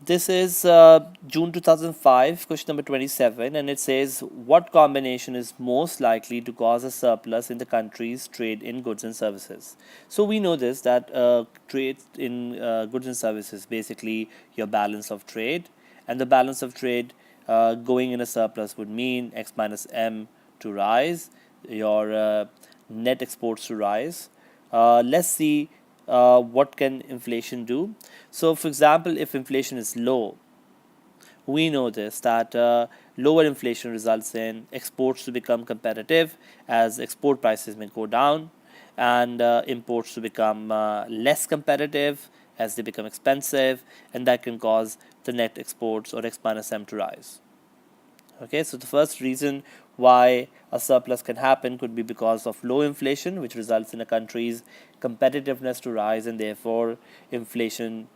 This is June 2005, question number 27, and it says, what combination is most likely to cause a surplus in the country's trade in goods and services? So we know this, that trade in goods and services, basically your balance of trade, and the balance of trade going in a surplus would mean X minus M to rise, your net exports to rise. Let's see what can inflation do. So for example, if inflation is low, we know this, that lower inflation results in exports to become competitive, as export prices may go down, and imports to become less competitive as they become expensive, and that can cause the net exports or X minus M to rise. Okay, so the first reason why a surplus can happen could be because of low inflation, which results in a country's competitiveness to rise, and therefore inflation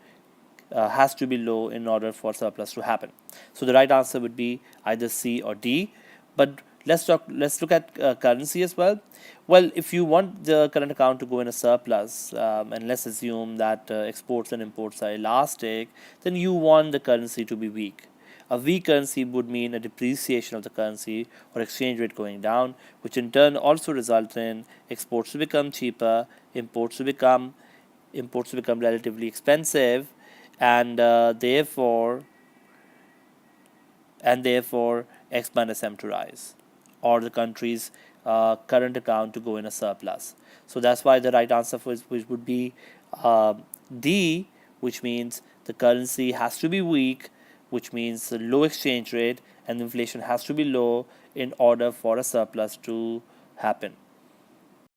has to be low in order for surplus to happen. So the right answer would be either C or D. But let's look at currency as well. Well, if you want the current account to go in a surplus, and let's assume that exports and imports are elastic, then you want the currency to be weak. A weak currency would mean a depreciation of the currency or exchange rate going down, which in turn also results in exports to become cheaper, imports to become relatively expensive, and therefore X minus M to rise, or the country's current account to go in a surplus. So that's why the right answer which would be D, which means the currency has to be weak, which means a low exchange rate, and inflation has to be low in order for a surplus to happen.